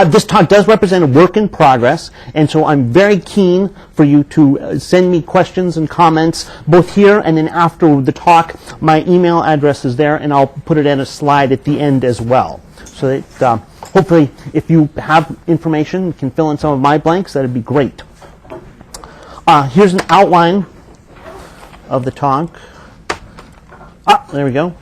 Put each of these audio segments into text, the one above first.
This talk does represent a work in progress, and so I'm very keen for you to send me questions and comments, both here and then after the talk. My email address is there, and I'll put it in a slide at the end as well. So that hopefully, if you have information, you can fill in some of my blanks. That'd be great. Here's an outline of the talk. There we go.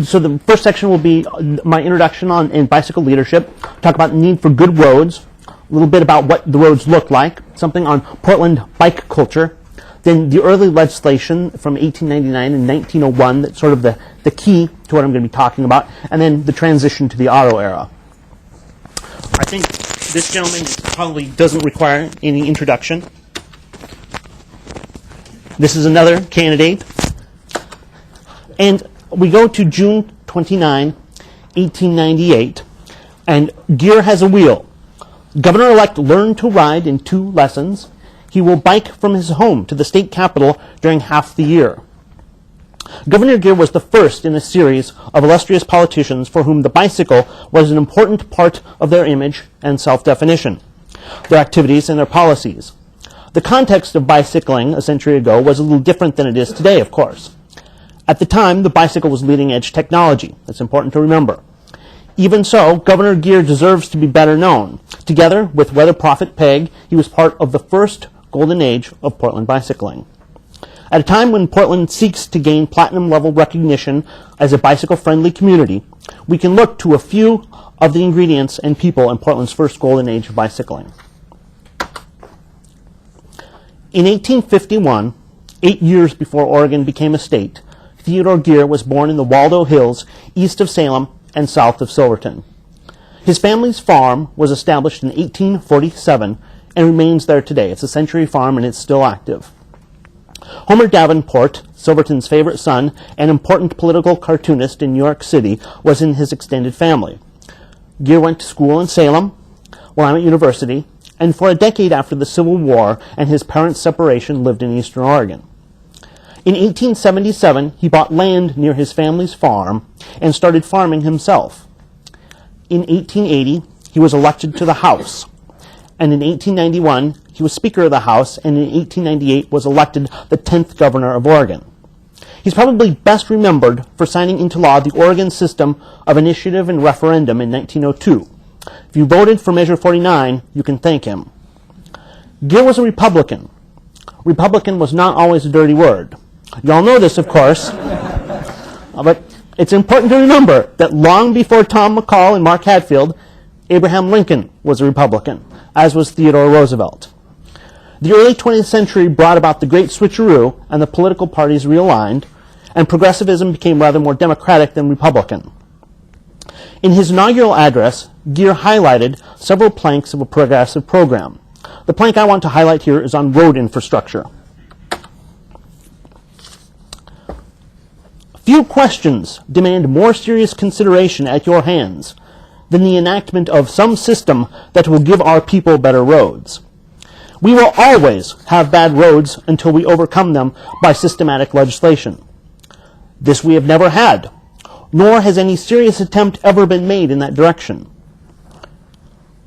So the first section will be my introduction in bicycle leadership, talk about the need for good roads, a little bit about what the roads look like, something on Portland bike culture, then the early legislation from 1899 and 1901, that's sort of the key to what I'm going to be talking about, and then the transition to the auto era. I think this gentleman probably doesn't require any introduction. This is another candidate. And we go to June 29, 1898, and Geer has a wheel. Governor-elect learned to ride in 2 lessons. He will bike from his home to the state capitol during half the year. Governor Geer was the first in a series of illustrious politicians for whom the bicycle was an important part of their image and self-definition, their activities and their policies. The context of bicycling a century ago was a little different than it is today, of course. At the time, the bicycle was leading-edge technology. That's important to remember. Even so, Governor Geer deserves to be better known. Together with weather prophet Pague, he was part of the first golden age of Portland bicycling. At a time when Portland seeks to gain platinum-level recognition as a bicycle-friendly community, we can look to a few of the ingredients and people in Portland's first golden age of bicycling. In 1851, 8 years before Oregon became a state, Theodore Geer was born in the Waldo Hills, east of Salem and south of Silverton. His family's farm was established in 1847 and remains there today. It's a century farm and it's still active. Homer Davenport, Silverton's favorite son and important political cartoonist in New York City, was in his extended family. Geer went to school in Salem, Willamette University, and for a decade after the Civil War and his parents' separation lived in eastern Oregon. In 1877, he bought land near his family's farm and started farming himself. In 1880, he was elected to the House. And in 1891, he was Speaker of the House, and in 1898 was elected the 10th Governor of Oregon. He's probably best remembered for signing into law the Oregon system of initiative and referendum in 1902. If you voted for Measure 49, you can thank him. Geer was a Republican. Republican was not always a dirty word. You all know this, of course, but it's important to remember that long before Tom McCall and Mark Hatfield, Abraham Lincoln was a Republican, as was Theodore Roosevelt. The early 20th century brought about the Great Switcheroo, and the political parties realigned, and progressivism became rather more Democratic than Republican. In his inaugural address, Geer highlighted several planks of a progressive program. The plank I want to highlight here is on road infrastructure. Few questions demand more serious consideration at your hands than the enactment of some system that will give our people better roads. We will always have bad roads until we overcome them by systematic legislation. This we have never had, nor has any serious attempt ever been made in that direction.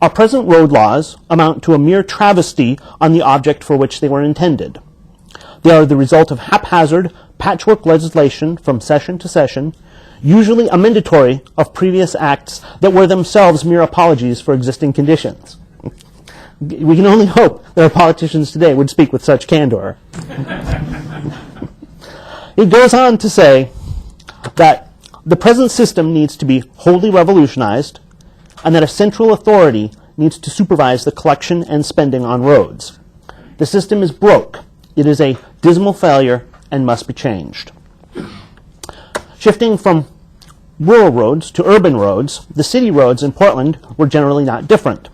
Our present road laws amount to a mere travesty on the object for which they were intended. They are the result of haphazard, patchwork legislation from session to session, usually amendatory of previous acts that were themselves mere apologies for existing conditions. We can only hope that our politicians today would speak with such candor. It goes on to say that the present system needs to be wholly revolutionized, and that a central authority needs to supervise the collection and spending on roads. The system is broke. It is a dismal failure and must be changed. Shifting from rural roads to urban roads, the city roads in Portland were generally not different.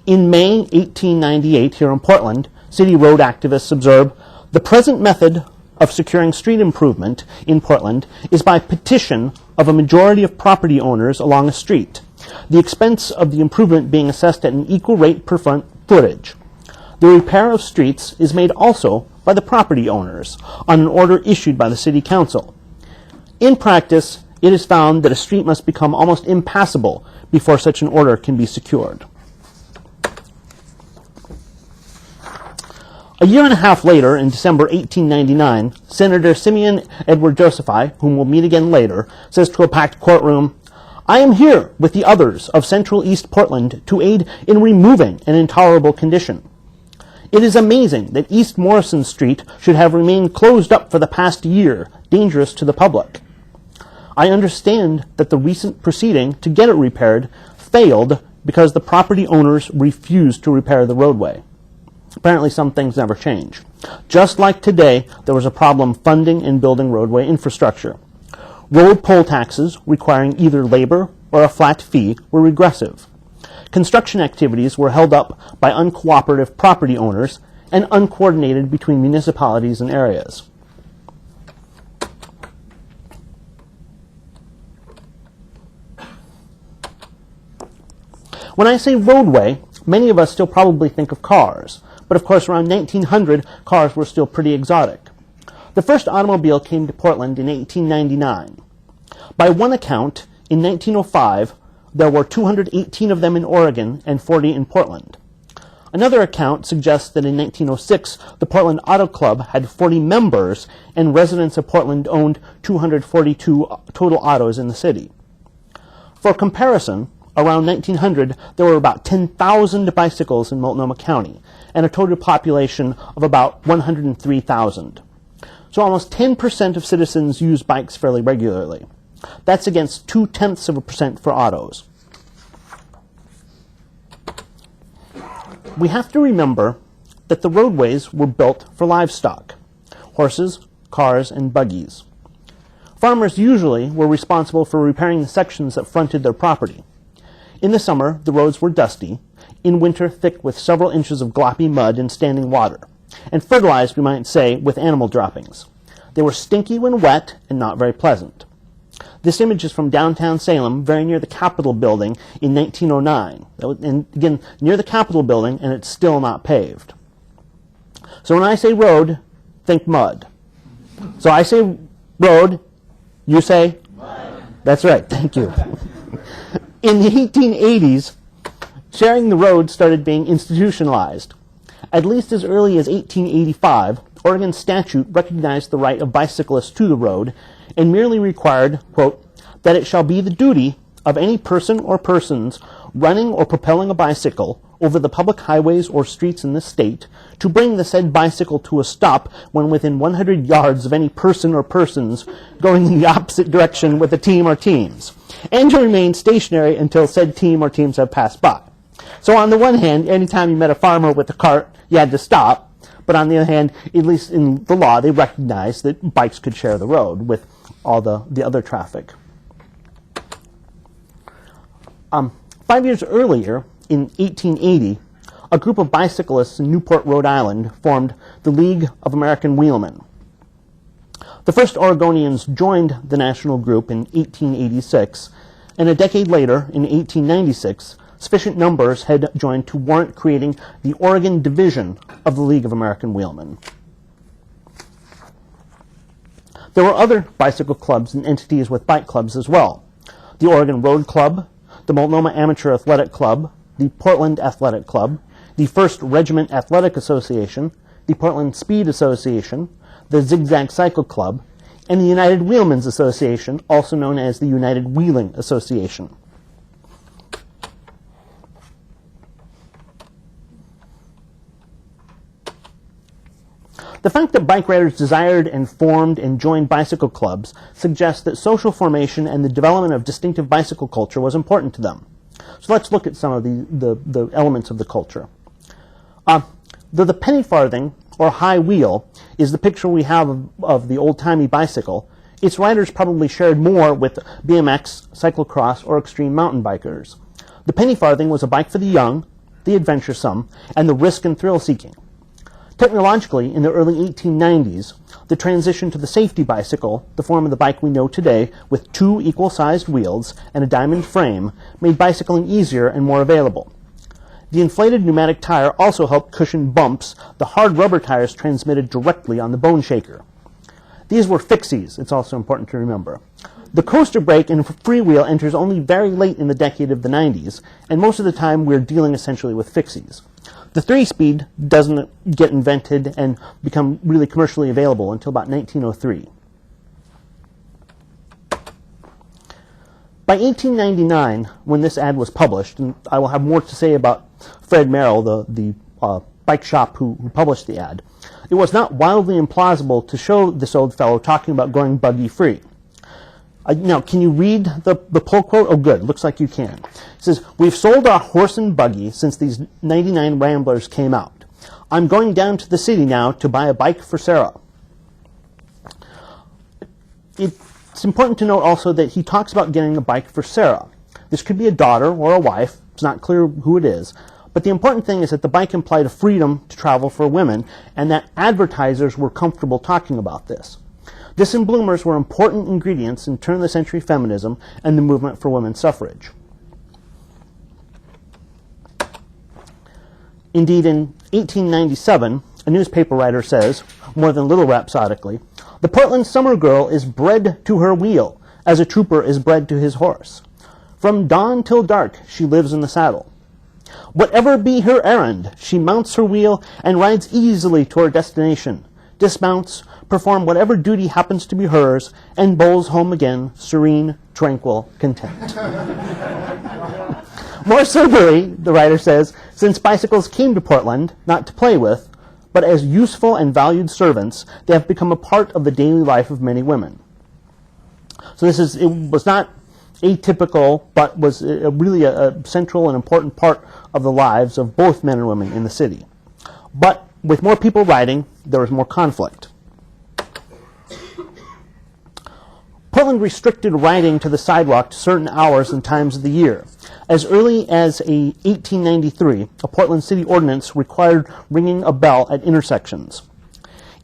In May 1898, here in Portland, city road activists observe, the present method of securing street improvement in Portland is by petition of a majority of property owners along a street, the expense of the improvement being assessed at an equal rate per front footage. The repair of streets is made also by the property owners on an order issued by the city council. In practice, it is found that a street must become almost impassable before such an order can be secured. A year and a half later, in December 1899, Senator Simeon Edward Josephi, whom we'll meet again later, says to a packed courtroom, "I am here with the others of Central East Portland to aid in removing an intolerable condition. It is amazing that East Morrison Street should have remained closed up for the past year, dangerous to the public. I understand that the recent proceeding to get it repaired failed because the property owners refused to repair the roadway." Apparently some things never change. Just like today, there was a problem funding and building roadway infrastructure. Road poll taxes requiring either labor or a flat fee were regressive. Construction activities were held up by uncooperative property owners and uncoordinated between municipalities and areas. When I say roadway, many of us still probably think of cars. But of course, around 1900, cars were still pretty exotic. The first automobile came to Portland in 1899. By one account, in 1905, there were 218 of them in Oregon and 40 in Portland. Another account suggests that in 1906, the Portland Auto Club had 40 members, and residents of Portland owned 242 total autos in the city. For comparison, around 1900, there were about 10,000 bicycles in Multnomah County, and a total population of about 103,000. So almost 10% of citizens use bikes fairly regularly. That's against 0.2% for autos. We have to remember that the roadways were built for livestock, horses, cars, and buggies. Farmers usually were responsible for repairing the sections that fronted their property. In the summer, the roads were dusty, in winter thick with several inches of gloppy mud and standing water, and fertilized, we might say, with animal droppings. They were stinky when wet and not very pleasant. This image is from downtown Salem, very near the Capitol building in 1909. And again, near the Capitol building, and it's still not paved. So when I say road, think mud. So I say road, you say? Mud. That's right, thank you. In the 1880s, sharing the road started being institutionalized. At least as early as 1885, Oregon statute recognized the right of bicyclists to the road and merely required, quote, that it shall be the duty of any person or persons running or propelling a bicycle over the public highways or streets in this state to bring the said bicycle to a stop when within 100 yards of any person or persons going in the opposite direction with a team or teams, and to remain stationary until said team or teams have passed by. So on the one hand, anytime you met a farmer with a cart, you had to stop. But on the other hand, at least in the law, they recognized that bikes could share the road with all the other traffic. 5 years earlier, in 1880, a group of bicyclists in Newport, Rhode Island, formed the League of American Wheelmen. The first Oregonians joined the national group in 1886, and a decade later, in 1896, sufficient numbers had joined to warrant creating the Oregon Division of the League of American Wheelmen. There were other bicycle clubs and entities with bike clubs as well. The Oregon Road Club, the Multnomah Amateur Athletic Club, the Portland Athletic Club, the First Regiment Athletic Association, the Portland Speed Association, the Zigzag Cycle Club, and the United Wheelmen's Association, also known as the United Wheeling Association. The fact that bike riders desired and formed and joined bicycle clubs suggests that social formation and the development of distinctive bicycle culture was important to them. So let's look at some of the elements of the culture. Though the penny farthing, or high wheel, is the picture we have of the old-timey bicycle, its riders probably shared more with BMX, cyclocross, or extreme mountain bikers. The penny farthing was a bike for the young, the adventuresome, and the risk and thrill-seeking. Technologically, in the early 1890s, the transition to the safety bicycle, the form of the bike we know today, with two equal-sized wheels and a diamond frame, made bicycling easier and more available. The inflated pneumatic tire also helped cushion bumps the hard rubber tires transmitted directly on the bone shaker. These were fixies, it's also important to remember. The coaster brake and freewheel enters only very late in the decade of the 90s, and most of the time we're dealing essentially with fixies. The 3-speed doesn't get invented and become really commercially available until about 1903. By 1899, when this ad was published, and I will have more to say about Fred Merrill, the bike shop who published the ad, it was not wildly implausible to show this old fellow talking about going buggy-free. Now, can you read the pull quote? Oh, good. Looks like you can. It says, "We've sold our horse and buggy since these 99 Ramblers came out. I'm going down to the city now to buy a bike for Sarah." It's important to note also that he talks about getting a bike for Sarah. This could be a daughter or a wife. It's not clear who it is. But the important thing is that the bike implied a freedom to travel for women, and that advertisers were comfortable talking about this. Disembloomers were important ingredients in turn-of-the-century feminism and the movement for women's suffrage. Indeed, in 1897, a newspaper writer says, more than a little rhapsodically, "The Portland summer girl is bred to her wheel, as a trooper is bred to his horse. From dawn till dark she lives in the saddle. Whatever be her errand, she mounts her wheel and rides easily to her destination, dismounts, perform whatever duty happens to be hers, and bowls home again, serene, tranquil, content." More soberly, the writer says, "Since bicycles came to Portland, not to play with, but as useful and valued servants, they have become a part of the daily life of many women." So it was not atypical, but was really a central and important part of the lives of both men and women in the city. But with more people riding, there was more conflict. Portland restricted riding to the sidewalk to certain hours and times of the year. As early as 1893, a Portland city ordinance required ringing a bell at intersections.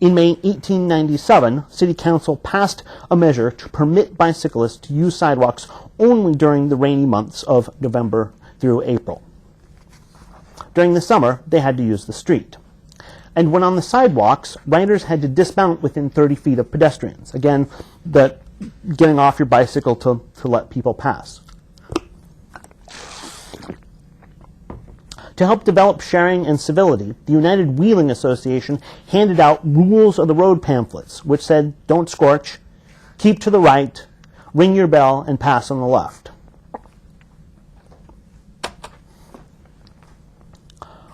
In May 1897, City Council passed a measure to permit bicyclists to use sidewalks only during the rainy months of November through April. During the summer, they had to use the street. And when on the sidewalks, riders had to dismount within 30 feet of pedestrians. Again, getting off your bicycle to let people pass. To help develop sharing and civility, the United Wheeling Association handed out rules of the road pamphlets, which said, "Don't scorch, keep to the right, ring your bell, and pass on the left."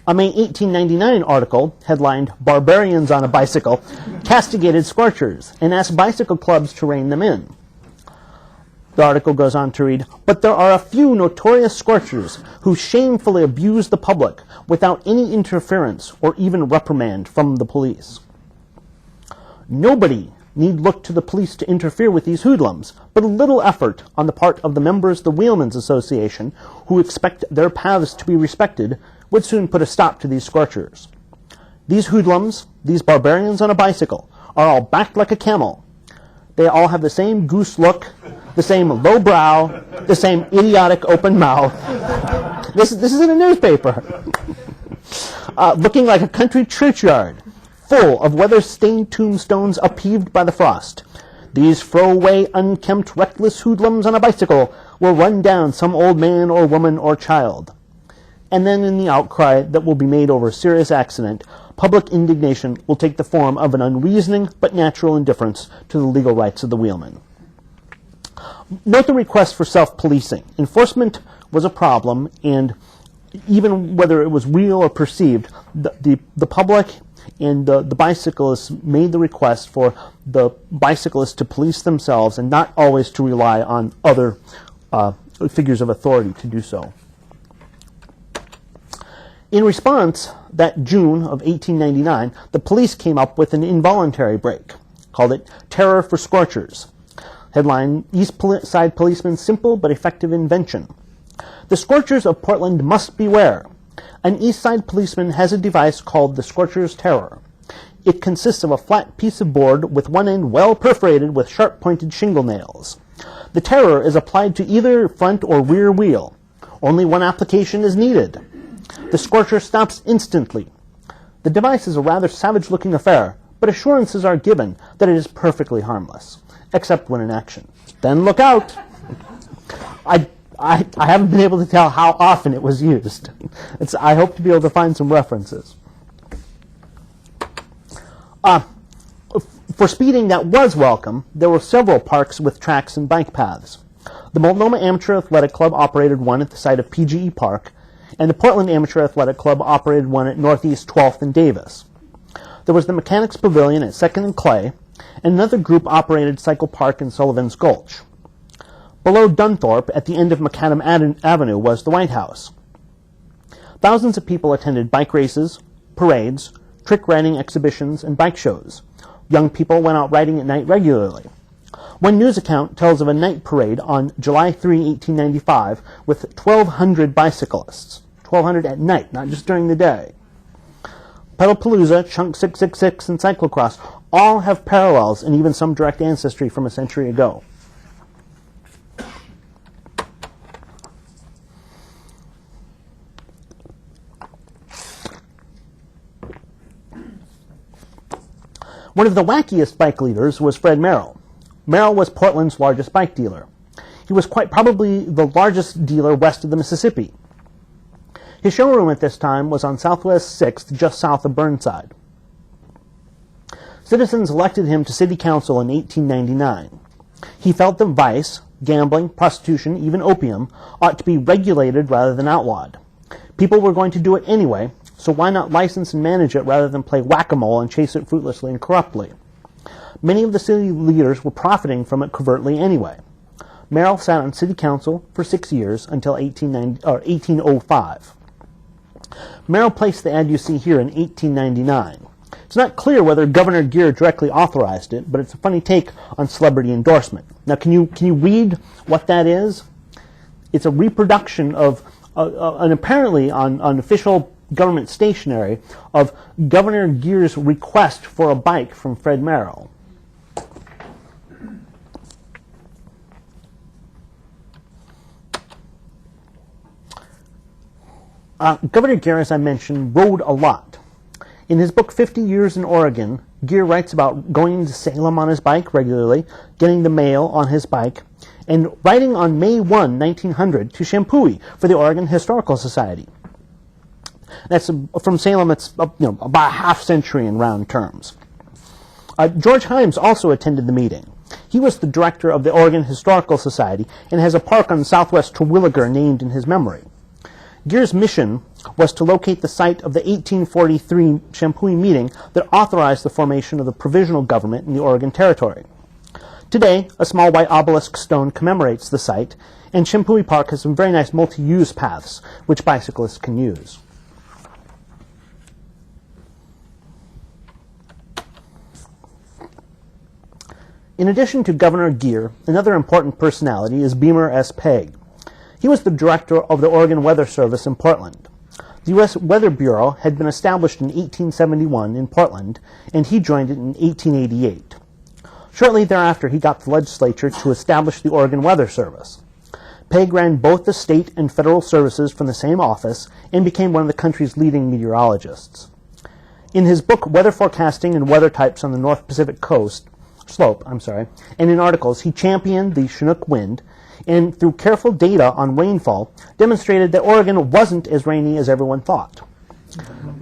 A May 1899 article, headlined "Barbarians on a Bicycle," castigated Scorchers and asked bicycle clubs to rein them in. The article goes on to read, "But there are a few notorious Scorchers who shamefully abuse the public without any interference or even reprimand from the police. Nobody need look to the police to interfere with these hoodlums, but a little effort on the part of the members of the Wheelmen's Association, who expect their paths to be respected, would soon put a stop to these Scorchers. These hoodlums, these barbarians on a bicycle, are all backed like a camel. They all have the same goose look, the same low brow, the same idiotic open mouth." This is in a newspaper. "Looking like a country churchyard, full of weather-stained tombstones upheaved by the frost. These throwaway, unkempt, reckless hoodlums on a bicycle will run down some old man or woman or child." And then in the outcry that will be made over a serious accident, public indignation will take the form of an unreasoning but natural indifference to the legal rights of the wheelmen. Note the request for self-policing. Enforcement was a problem, and even whether it was real or perceived, the public and the bicyclists made the request for the bicyclists to police themselves and not always to rely on other figures of authority to do so. In response, that June of 1899, the police came up with an involuntary brake, called it Terror for Scorchers. Headline, "East Side Policeman's Simple but Effective Invention." The Scorchers of Portland must beware. An East Side policeman has a device called the Scorchers Terror. It consists of a flat piece of board with one end well perforated with sharp-pointed shingle nails. The Terror is applied to either front or rear wheel. Only one application is needed. The Scorcher stops instantly. The device is a rather savage-looking affair, but assurances are given that it is perfectly harmless, except when in action. Then look out! I haven't been able to tell how often it was used. I hope to be able to find some references. For speeding that was welcome, there were several parks with tracks and bike paths. The Multnomah Amateur Athletic Club operated one at the site of PGE Park, and the Portland Amateur Athletic Club operated one at Northeast 12th and Davis. There was the Mechanics Pavilion at 2nd and Clay, and another group operated Cycle Park in Sullivan's Gulch. Below Dunthorpe, at the end of Macadam Avenue, was the White House. Thousands of people attended bike races, parades, trick riding exhibitions, and bike shows. Young people went out riding at night regularly. One news account tells of a night parade on July 3, 1895, with 1,200 bicyclists. 1,200 at night, not just during the day. Pedalpalooza, Chunk 666, and cyclocross all have parallels and even some direct ancestry from a century ago. One of the wackiest bike leaders was Fred Merrill. Merrill was Portland's largest bike dealer. He was quite probably the largest dealer west of the Mississippi. His showroom at this time was on Southwest 6th, just south of Burnside. Citizens elected him to city council in 1899. He felt that vice, gambling, prostitution, even opium, ought to be regulated rather than outlawed. People were going to do it anyway, so why not license and manage it rather than play whack-a-mole and chase it fruitlessly and corruptly? Many of the city leaders were profiting from it covertly anyway. Merrill sat on city council for 6 years until 1805. Merrill placed the ad you see here in 1899. It's not clear whether Governor Geer directly authorized it, but it's a funny take on celebrity endorsement. Now, can you read what that is? It's a reproduction of, and apparently on official government stationery, of Governor Geer's request for a bike from Fred Merrill. Governor Geer, as I mentioned, rode a lot. In his book 50 Years in Oregon, Geer writes about going to Salem on his bike regularly, getting the mail on his bike, and riding on May 1, 1900 to Champouy for the Oregon Historical Society. That's from Salem. It's about a half century in round terms. George Himes also attended the meeting. He was the director of the Oregon Historical Society and has a park on southwest Terwilliger named in his memory. Geer's mission was to locate the site of the 1843 Champouy meeting that authorized the formation of the provisional government in the Oregon Territory. Today, a small white obelisk stone commemorates the site, and Champouy Park has some very nice multi-use paths which bicyclists can use. In addition to Governor Geer, another important personality is Beamer S. Pague. He was the director of the Oregon Weather Service in Portland. The U.S. Weather Bureau had been established in 1871 in Portland, and he joined it in 1888. Shortly thereafter, he got the legislature to establish the Oregon Weather Service. Pague ran both the state and federal services from the same office and became one of the country's leading meteorologists. In his book, Weather Forecasting and Weather Types on the North Pacific Slope, and in articles, he championed the Chinook wind, and through careful data on rainfall, demonstrated that Oregon wasn't as rainy as everyone thought.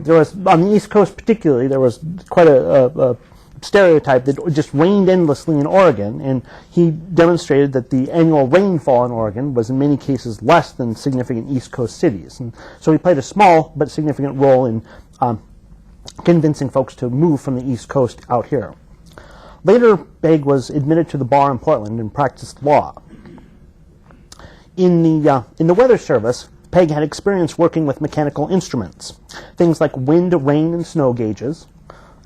There was, on the East Coast particularly, there was quite a stereotype that it just rained endlessly in Oregon, and he demonstrated that the annual rainfall in Oregon was in many cases less than significant East Coast cities. And so he played a small but significant role in convincing folks to move from the East Coast out here. Later, Pague was admitted to the bar in Portland and practiced law. In the Weather Service, Pague had experience working with mechanical instruments, things like wind, rain, and snow gauges,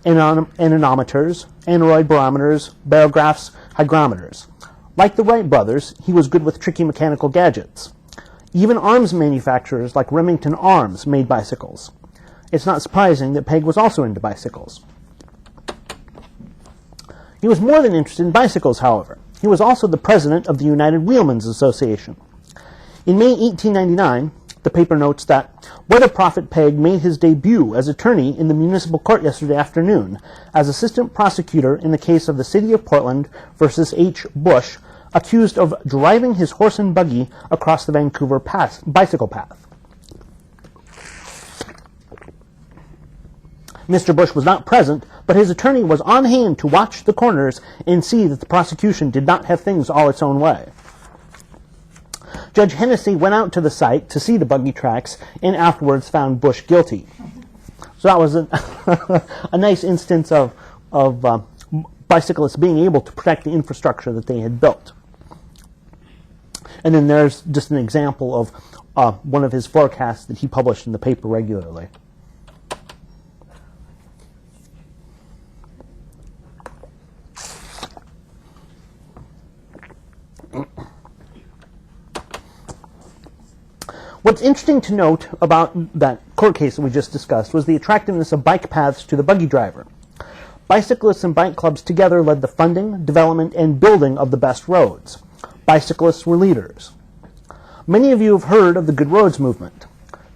anemometers, aneroid barometers, barographs, hygrometers. Like the Wright brothers, he was good with tricky mechanical gadgets. Even arms manufacturers like Remington Arms made bicycles. It's not surprising that Pague was also into bicycles. He was more than interested in bicycles, however. He was also the president of the United Wheelmen's Association. In May 1899, The paper notes that whether Prophet Pague made his debut as attorney in the municipal court yesterday afternoon as assistant prosecutor in the case of the City of Portland versus H. Bush, accused of driving his horse and buggy across the Vancouver bicycle path. Mr. Bush was not present, but his attorney was on hand to watch the corners and see that the prosecution did not have things all its own way. Judge Hennessy went out to the site to see the buggy tracks and afterwards found Bush guilty. So that was a nice instance of bicyclists being able to protect the infrastructure that they had built. And then there's just an example of one of his forecasts that he published in the paper regularly. What's interesting to note about that court case that we just discussed was the attractiveness of bike paths to the buggy driver. Bicyclists and bike clubs together led the funding, development, and building of the best roads. Bicyclists were leaders. Many of you have heard of the Good Roads movement.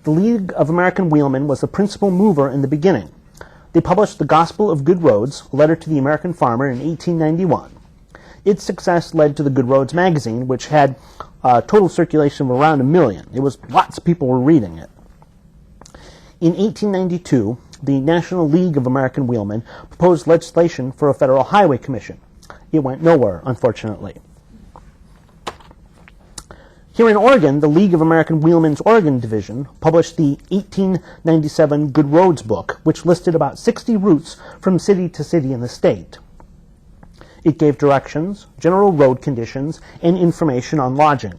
The League of American Wheelmen was the principal mover in the beginning. They published The Gospel of Good Roads, a letter to the American farmer, in 1891. Its success led to the Good Roads magazine, which had a total circulation of around 1 million. Lots of people were reading it. In 1892, the National League of American Wheelmen proposed legislation for a federal highway commission. It went nowhere, unfortunately. Here in Oregon, the League of American Wheelmen's Oregon Division published the 1897 Good Roads book, which listed about 60 routes from city to city in the state. It gave directions, general road conditions, and information on lodging.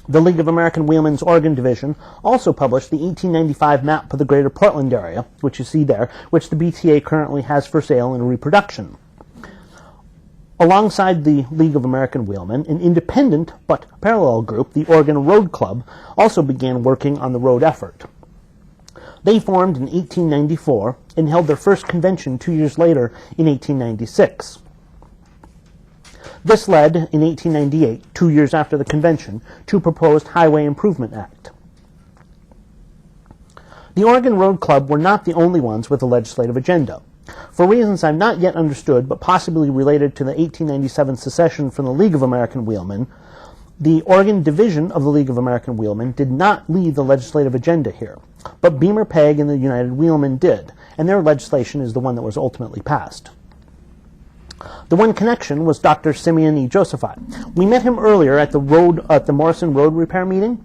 The League of American Wheelmen's Oregon Division also published the 1895 map of the greater Portland area, which you see there, which the BTA currently has for sale in reproduction. Alongside the League of American Wheelmen, an independent but parallel group, the Oregon Road Club, also began working on the road effort. They formed in 1894 and held their first convention 2 years later in 1896. This led, in 1898, 2 years after the convention, to a proposed Highway Improvement Act. The Oregon Road Club were not the only ones with a legislative agenda. For reasons I've not yet understood, but possibly related to the 1897 secession from the League of American Wheelmen, the Oregon Division of the League of American Wheelmen did not lead the legislative agenda here, but Beamer Pegg and the United Wheelmen did, and their legislation is the one that was ultimately passed. The one connection was Dr. Simeon E. Josephi. We met him earlier at the Morrison Road Repair meeting.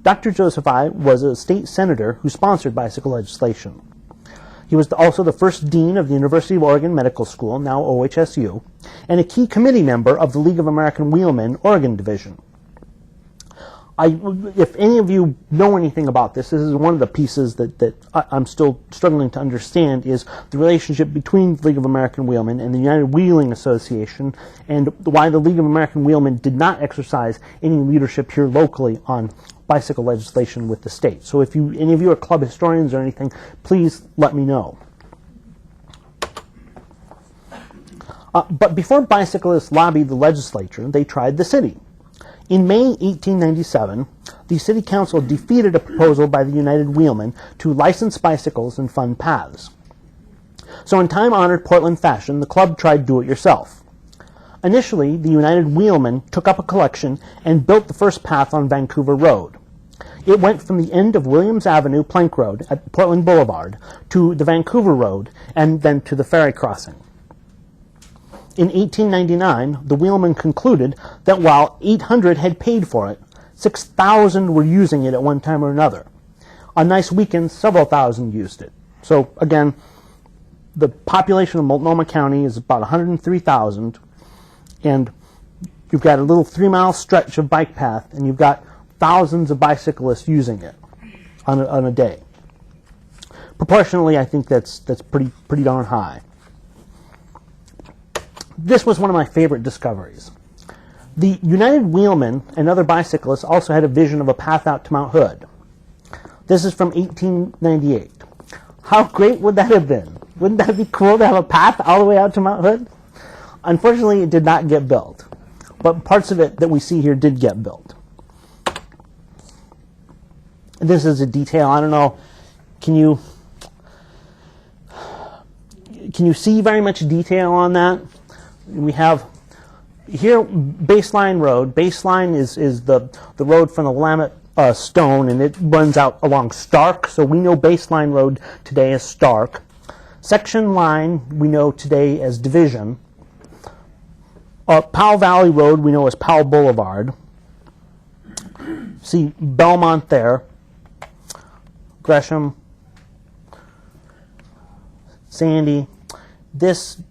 Dr. Josephi was a state senator who sponsored bicycle legislation. He was also the first dean of the University of Oregon Medical School, now OHSU, and a key committee member of the League of American Wheelmen Oregon Division. If any of you know anything about this is one of the pieces that I'm still struggling to understand, is the relationship between the League of American Wheelmen and the United Wheeling Association, and why the League of American Wheelmen did not exercise any leadership here locally on bicycle legislation with the state. So if any of you are club historians or anything, please let me know. But before bicyclists lobbied the legislature, they tried the city. In May 1897, the City Council defeated a proposal by the United Wheelmen to license bicycles and fund paths. So in time-honored Portland fashion, the club tried do-it-yourself. Initially, the United Wheelmen took up a collection and built the first path on Vancouver Road. It went from the end of Williams Avenue, Plank Road, at Portland Boulevard, to the Vancouver Road, and then to the ferry crossing. In 1899, the Wheelmen concluded that while 800 had paid for it, 6,000 were using it at one time or another. On nice weekends, several thousand used it. So again, the population of Multnomah County is about 103,000, and you've got a little 3-mile stretch of bike path, and you've got thousands of bicyclists using it on a day. Proportionally, I think that's pretty darn high. This was one of my favorite discoveries. The United Wheelmen and other bicyclists also had a vision of a path out to Mount Hood. This is from 1898. How great would that have been? Wouldn't that be cool to have a path all the way out to Mount Hood? Unfortunately, it did not get built, but parts of it that we see here did get built. This is a detail. I don't know. Can you see very much detail on that? We have here Baseline Road. Baseline is the road from the Willamette Stone, and it runs out along Stark. So we know Baseline Road today as Stark. Section line we know today as Division. Powell Valley Road we know as Powell Boulevard. See Belmont there. Gresham. Sandy. This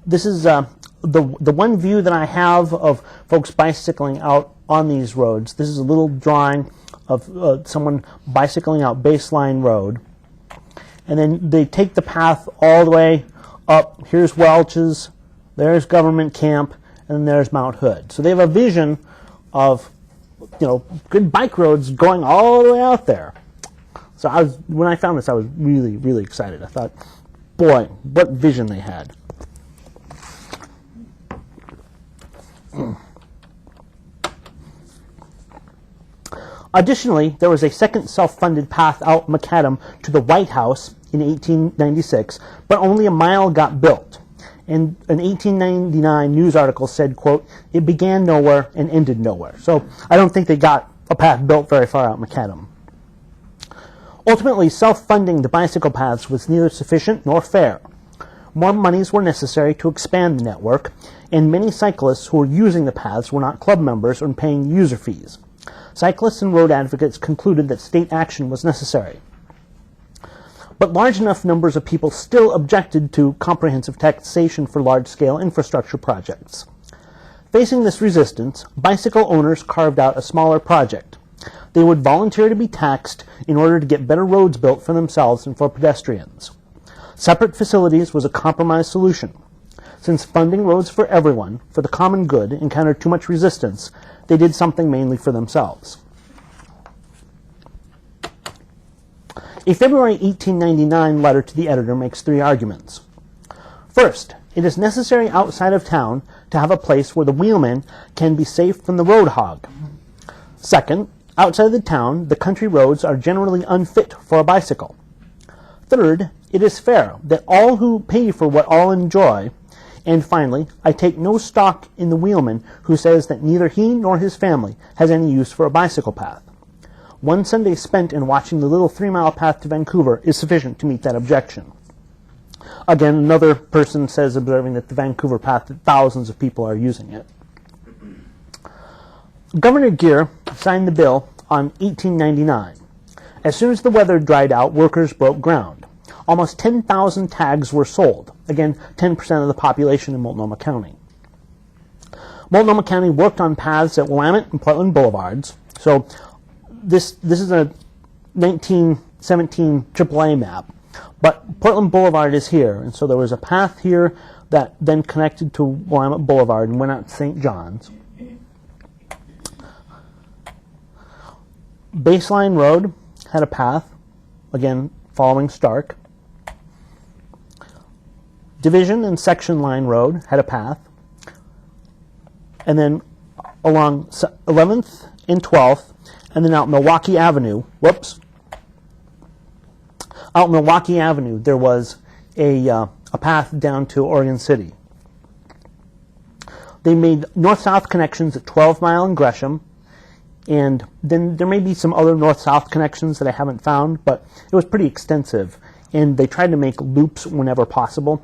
is the one view that I have of folks bicycling out on these roads. This is a little drawing of someone bicycling out Baseline Road. And then they take the path all the way up. Here's Welch's, there's Government Camp, and then there's Mount Hood. So they have a vision of, good bike roads going all the way out there. So when I found this, I was really, really excited. I thought, boy, what vision they had. Additionally, there was a second self-funded path out Macadam to the White House in 1896, but only a mile got built. And an 1899 news article said, quote, "It began nowhere and ended nowhere." So I don't think they got a path built very far out Macadam. Ultimately, self-funding the bicycle paths was neither sufficient nor fair. More monies were necessary to expand the network, and many cyclists who were using the paths were not club members or paying user fees. Cyclists and road advocates concluded that state action was necessary. But large enough numbers of people still objected to comprehensive taxation for large-scale infrastructure projects. Facing this resistance, bicycle owners carved out a smaller project. They would volunteer to be taxed in order to get better roads built for themselves and for pedestrians. Separate facilities was a compromise solution. Since funding roads for everyone, for the common good, encountered too much resistance, they did something mainly for themselves. A February 1899 letter to the editor makes 3 arguments. First, it is necessary outside of town to have a place where the wheelman can be safe from the road hog. Second, outside of the town, the country roads are generally unfit for a bicycle. Third, it is fair that all who pay for what all enjoy. And finally, I take no stock in the wheelman who says that neither he nor his family has any use for a bicycle path. One Sunday spent in watching the little 3-mile path to Vancouver is sufficient to meet that objection. Again, another person says, observing that the Vancouver path, that thousands of people are using it. Governor Geer signed the bill on 1899. As soon as the weather dried out, workers broke ground. Almost 10,000 tags were sold. Again, 10% of the population in Multnomah County. Multnomah County worked on paths at Willamette and Portland Boulevards. So this is a 1917 AAA map. But Portland Boulevard is here. And so there was a path here that then connected to Willamette Boulevard and went out to St. John's. Baseline Road had a path, again, following Stark. Division and Section Line Road had a path. And then along 11th and 12th, and then out Milwaukee Avenue, out Milwaukee Avenue, there was a path down to Oregon City. They made north-south connections at 12 Mile and Gresham, and then there may be some other north-south connections that I haven't found, but it was pretty extensive, and they tried to make loops whenever possible.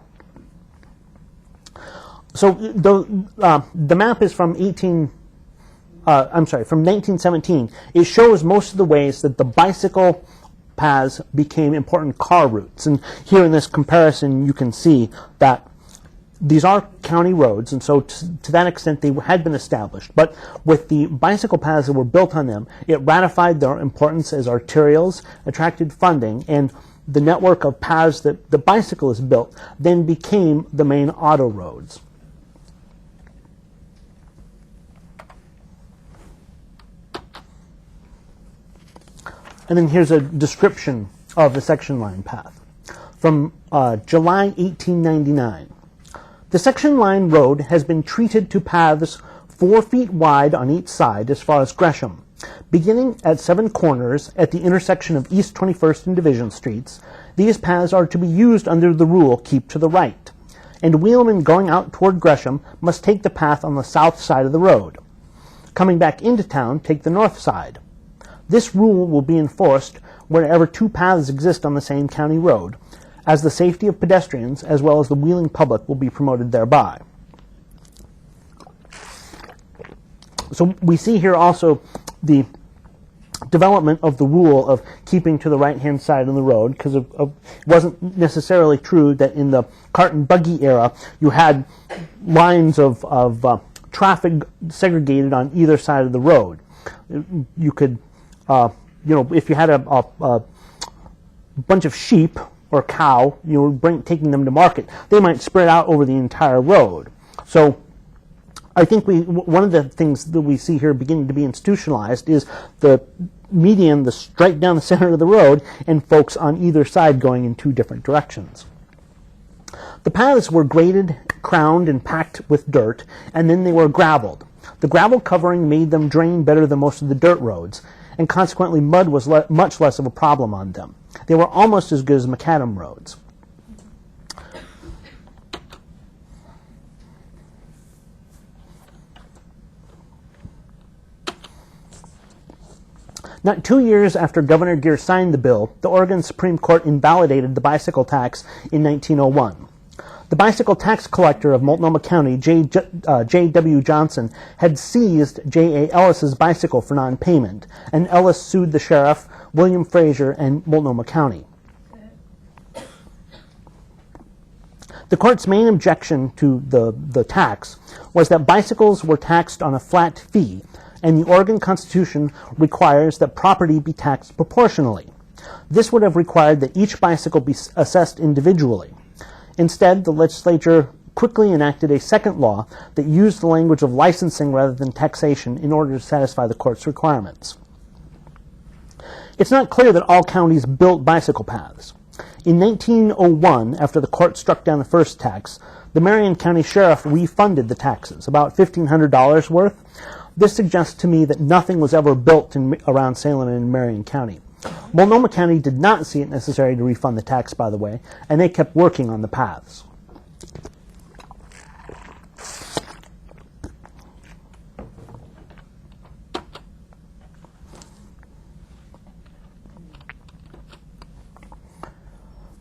So the map is from 1917. It shows most of the ways that the bicycle paths became important car routes. And here in this comparison, you can see that these are county roads, and so to that extent they had been established. But with the bicycle paths that were built on them, it ratified their importance as arterials, attracted funding, and the network of paths that the bicyclists built then became the main auto roads. And then here's a description of the section line path from July 1899. The section line road has been treated to paths 4 feet wide on each side as far as Gresham. Beginning at 7 corners at the intersection of East 21st and Division Streets, these paths are to be used under the rule keep to the right, and wheelmen going out toward Gresham must take the path on the south side of the road. Coming back into town, take the north side. This rule will be enforced wherever 2 paths exist on the same county road, as the safety of pedestrians as well as the wheeling public will be promoted thereby. So we see here also the development of the rule of keeping to the right-hand side of the road, because it wasn't necessarily true that in the cart and buggy era you had lines of traffic segregated on either side of the road. You could, if you had a bunch of sheep or cow, you were taking them to market, they might spread out over the entire road. So I think one of the things that we see here beginning to be institutionalized is the median, the straight down the center of the road, and folks on either side going in 2 different directions. The paths were graded, crowned, and packed with dirt, and then they were graveled. The gravel covering made them drain better than most of the dirt roads, and consequently mud was much less of a problem on them. They were almost as good as macadam roads. Not 2 years after Governor Geer signed the bill, the Oregon Supreme Court invalidated the bicycle tax in 1901. The bicycle tax collector of Multnomah County, J.W. Johnson, had seized J.A. Ellis's bicycle for non-payment, and Ellis sued the sheriff, William Fraser, and Multnomah County. The court's main objection to the tax was that bicycles were taxed on a flat fee, and the Oregon Constitution requires that property be taxed proportionally. This would have required that each bicycle be assessed individually. Instead, the legislature quickly enacted a second law that used the language of licensing rather than taxation in order to satisfy the court's requirements. It's not clear that all counties built bicycle paths. In 1901, after the court struck down the first tax, the Marion County Sheriff refunded the taxes, about $1,500 worth. This suggests to me that nothing was ever built around Salem and in Marion County. Multnomah County did not see it necessary to refund the tax, by the way, and they kept working on the paths.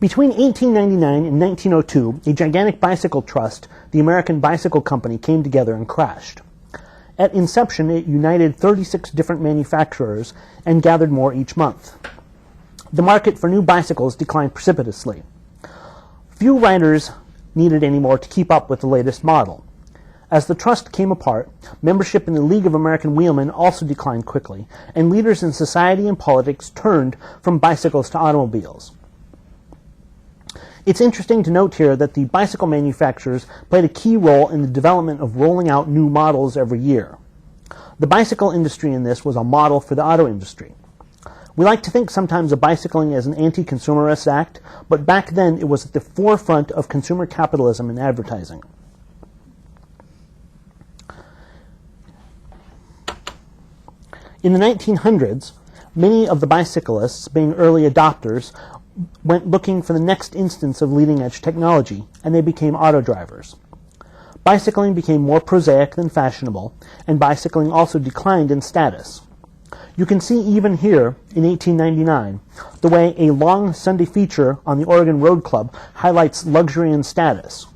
Between 1899 and 1902, a gigantic bicycle trust, the American Bicycle Company, came together and crashed. At inception, it united 36 different manufacturers and gathered more each month. The market for new bicycles declined precipitously. Few riders needed any more to keep up with the latest model. As the trust came apart, membership in the League of American Wheelmen also declined quickly, and leaders in society and politics turned from bicycles to automobiles. It's interesting to note here that the bicycle manufacturers played a key role in the development of rolling out new models every year. The bicycle industry in this was a model for the auto industry. We like to think sometimes of bicycling as an anti-consumerist act, but back then it was at the forefront of consumer capitalism and advertising. In the 1900s, many of the bicyclists, being early adopters, went looking for the next instance of leading-edge technology, and they became auto drivers. Bicycling became more prosaic than fashionable, and bicycling also declined in status. You can see even here, in 1899, the way a long Sunday feature on the Oregon Road Club highlights luxury and status.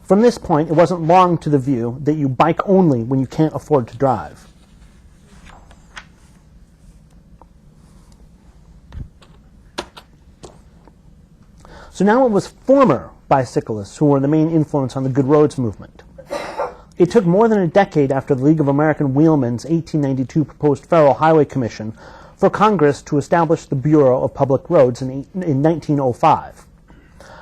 From this point, it wasn't long to the view that you bike only when you can't afford to drive. So now it was former bicyclists who were the main influence on the Good Roads movement. It took more than a decade after the League of American Wheelmen's 1892 proposed Federal Highway Commission for Congress to establish the Bureau of Public Roads in 1905.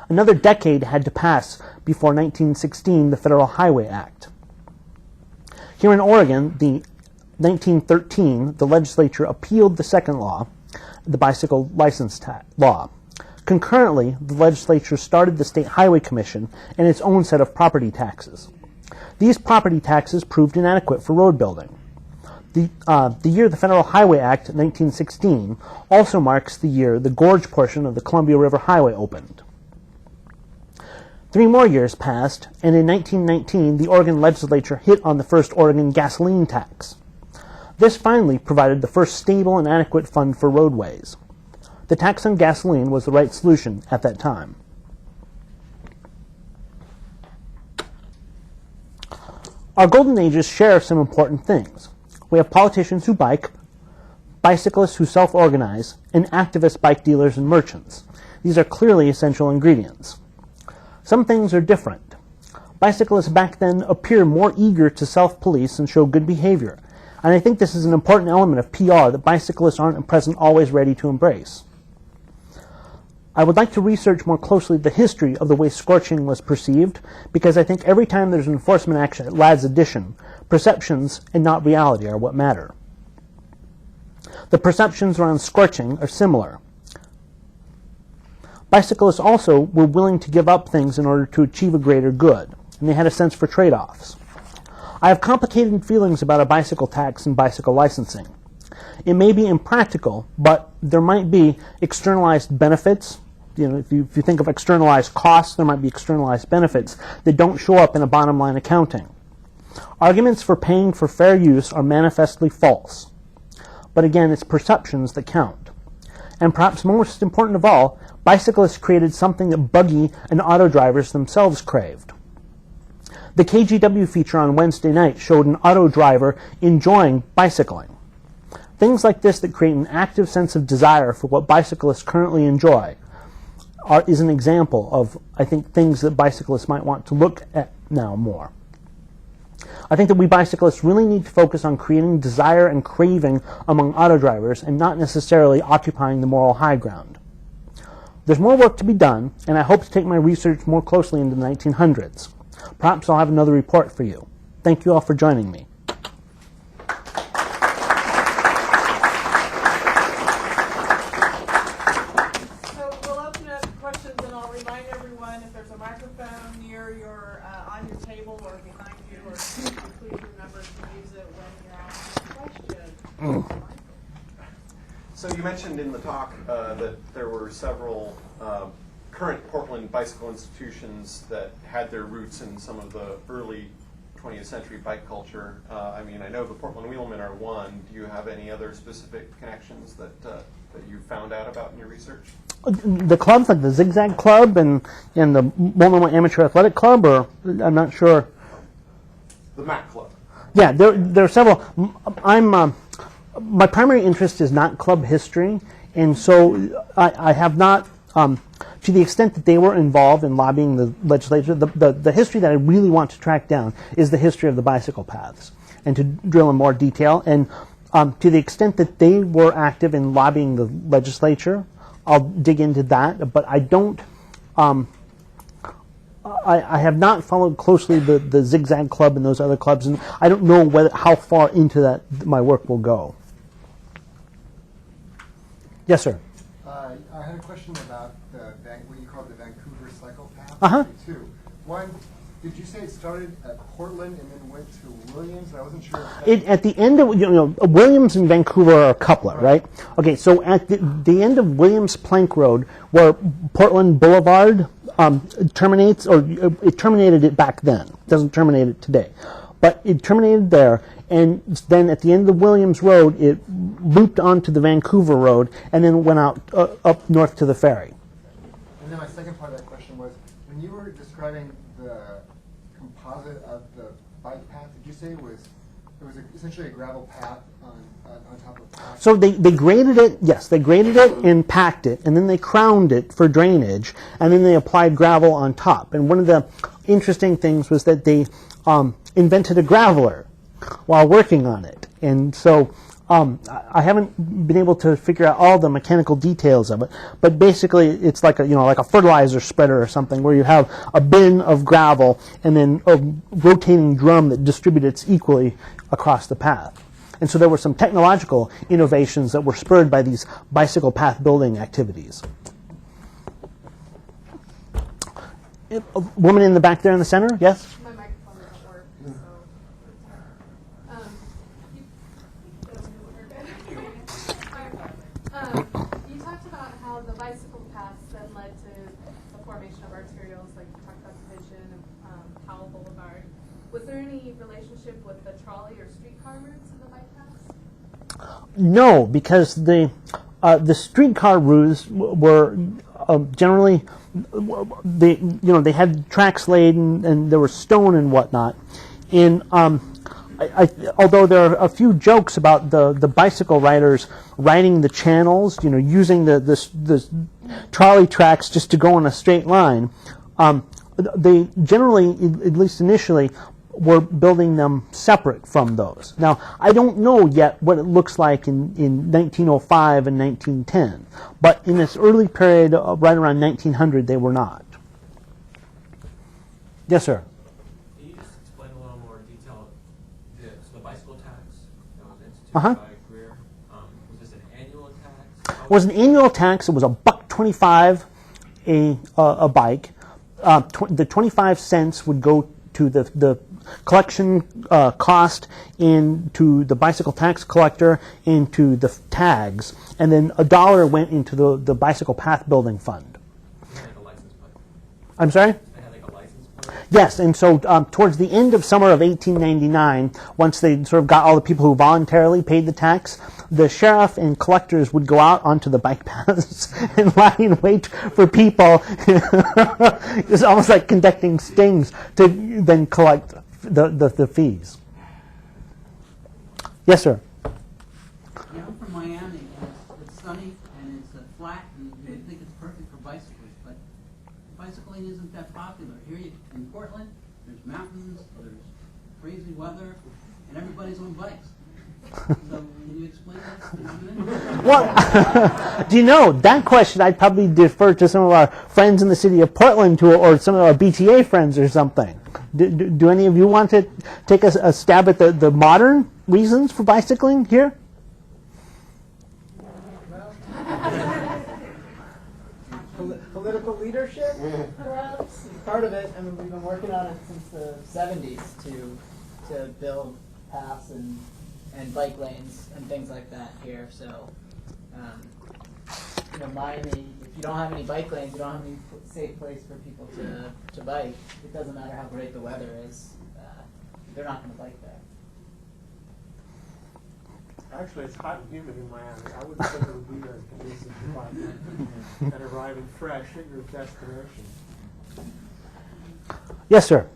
Another decade had to pass before 1916, the Federal Highway Act. Here in Oregon, the 1913, the legislature appealed the second law, the bicycle license law. Concurrently, the legislature started the State Highway Commission and its own set of property taxes. These property taxes proved inadequate for road building. The year the Federal Highway Act, 1916, also marks the year the gorge portion of the Columbia River Highway opened. 3 more years passed, and in 1919, the Oregon legislature hit on the first Oregon gasoline tax. This finally provided the first stable and adequate fund for roadways. The tax on gasoline was the right solution at that time. Our golden ages share some important things. We have politicians who bike, bicyclists who self-organize, and activist bike dealers and merchants. These are clearly essential ingredients. Some things are different. Bicyclists back then appear more eager to self-police and show good behavior, and I think this is an important element of PR that bicyclists aren't at present always ready to embrace. I would like to research more closely the history of the way scorching was perceived, because I think every time there's an enforcement action at lad's addition, perceptions and not reality are what matter. The perceptions around scorching are similar. Bicyclists also were willing to give up things in order to achieve a greater good, and they had a sense for trade-offs. I have complicated feelings about a bicycle tax and bicycle licensing. It may be impractical, but there might be externalized benefits. If you think of externalized costs, there might be externalized benefits that don't show up in a bottom line accounting. Arguments for paying for fair use are manifestly false. But again, it's perceptions that count. And perhaps most important of all, bicyclists created something that buggy and auto drivers themselves craved. The KGW feature on Wednesday night showed an auto driver enjoying bicycling. Things like this that create an active sense of desire for what bicyclists currently enjoy is an example of, I think, things that bicyclists might want to look at now more. I think that we bicyclists really need to focus on creating desire and craving among auto drivers and not necessarily occupying the moral high ground. There's more work to be done, and I hope to take my research more closely into the 1900s. Perhaps I'll have another report for you. Thank you all for joining me. So you mentioned in the talk that there were several current Portland bicycle institutions that had their roots in some of the early 20th century bike culture. I know the Portland Wheelmen are one. Do you have any other specific connections that you found out about in your research? The clubs, like the Zigzag Club and the Multnomah Amateur Athletic Club, or I'm not sure. The Mac Club. Yeah, there are several. My primary interest is not club history, and so I have not, to the extent that they were involved in lobbying the legislature, the history that I really want to track down is the history of the bicycle paths, and to drill in more detail. And to the extent that they were active in lobbying the legislature, I'll dig into that, but I don't, I have not followed closely the Zigzag Club and those other clubs, and I don't know how far into that my work will go. Yes, sir. I had a question about what you call the Vancouver cycle path. Uh-huh. Two. One, did you say it started at Portland and then went to Williams? I wasn't sure. At the end of, Williams and Vancouver are a couplet, right? Okay, so at the end of Williams Plank Road, where Portland Boulevard terminates, or it terminated it back then. It doesn't terminate it today. But it terminated there, and then at the end of the Williams Road, it looped onto the Vancouver Road, and then went out up north to the ferry. And then my second part of that question was, when you were describing the composite of the bike path, did you say it was essentially a gravel path on top of the path? So they graded it, yes, they graded it and packed it, and then they crowned it for drainage, and then they applied gravel on top. And one of the interesting things was that they invented a graveler while working on it. And so I haven't been able to figure out all the mechanical details of it, but basically it's like a fertilizer spreader or something, where you have a bin of gravel and then a rotating drum that distributes equally across the path. And so there were some technological innovations that were spurred by these bicycle path building activities. A woman in the back there in the center, yes? My microphone doesn't work. So, Was there any relationship with the trolley or streetcar routes in the bike paths? No, because the streetcar routes were generally they had tracks laid and there was stone and whatnot. And although there are a few jokes about the bicycle riders riding the channels, using the trolley tracks just to go in a straight line, they generally, at least initially, were building them separate from those. Now, I don't know yet what it looks like in 1905 and 1910, but in this early period, right around 1900, they were not. Yes, sir? Can you just explain a little more detail the bicycle tax that was instituted Uh-huh. by Geer? Was this an annual tax? It was an annual tax. It was $1.25 a bike. The 25 cents would go to the collection cost, into the bicycle tax collector, into the tags, and then $1 went into the bicycle path building fund. It had like a license plate. I'm sorry? It had like a license plate. Yes, and so towards the end of summer of 1899, once they sort of got all the people who voluntarily paid the tax, the sheriff and collectors would go out onto the bike paths and lie in wait for people. It's almost like conducting stings to then collect the fees. Yes, sir. Yeah, I'm from Miami, and it's sunny and it's flat, and you would think it's perfect for bicycling, but bicycling isn't that popular. Here in Portland, there's mountains, there's crazy weather, and everybody's on bikes. So can you explain that phenomenon? Well, do you know, that question I'd probably defer to some of our friends in the city of Portland or some of our BTA friends or something. Do any of you want to take a stab at the modern reasons for bicycling here? Political leadership, perhaps. Part of it. I mean, we've been working on it since the 70s to build paths and bike lanes and things like that here. So, Miami, if you don't have any bike lanes, you don't have any safe place for people to bike. It doesn't matter how great the weather is. They're not going to bike there. Actually, it's hot and humid in Miami. I wouldn't think it would be very conducive to biking and arriving fresh at your destination. Yes, sir.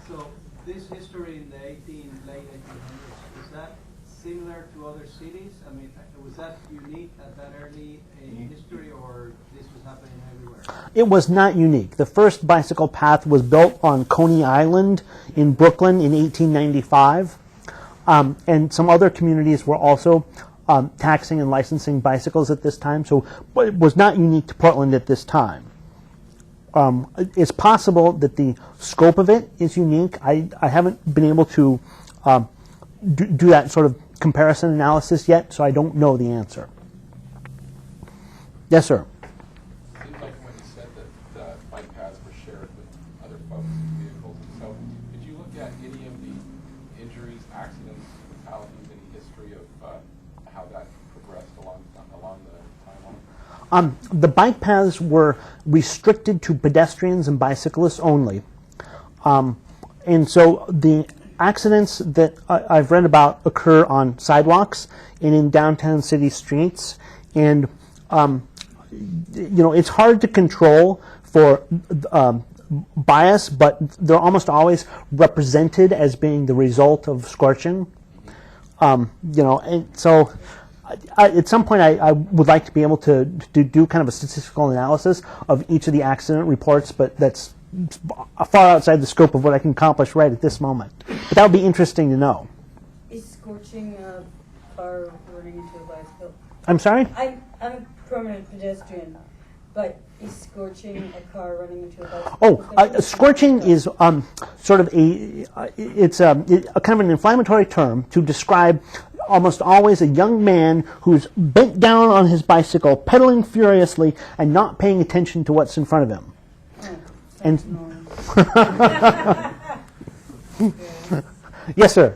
So this history in the late 1800s, is that similar to other cities? I mean, was that unique at that early in history, or this was happening everywhere? It was not unique. The first bicycle path was built on Coney Island in Brooklyn in 1895. And some other communities were also taxing and licensing bicycles at this time, so it was not unique to Portland at this time. It's possible that the scope of it is unique. I haven't been able to do that sort of comparison analysis yet, so I don't know the answer. Yes, sir. Seems like when you said that the bike paths were shared with other folks and vehicles, and so did you look at any of the injuries, accidents, fatalities, any history of how that progressed along the timeline? The bike paths were restricted to pedestrians and bicyclists only. And so the accidents that I've read about occur on sidewalks and in downtown city streets. And, it's hard to control for bias, but they're almost always represented as being the result of scorching. And so at some point I would like to be able to do kind of a statistical analysis of each of the accident reports, but that's far outside the scope of what I can accomplish right at this moment. But that would be interesting to know. Is scorching a car running into a bicycle? I'm sorry? I'm a permanent pedestrian, but is scorching a car running into a bicycle? Oh, scorching is sort of it's a kind of an inflammatory term to describe almost always a young man who's bent down on his bicycle, pedaling furiously, and not paying attention to what's in front of him. Yes, sir.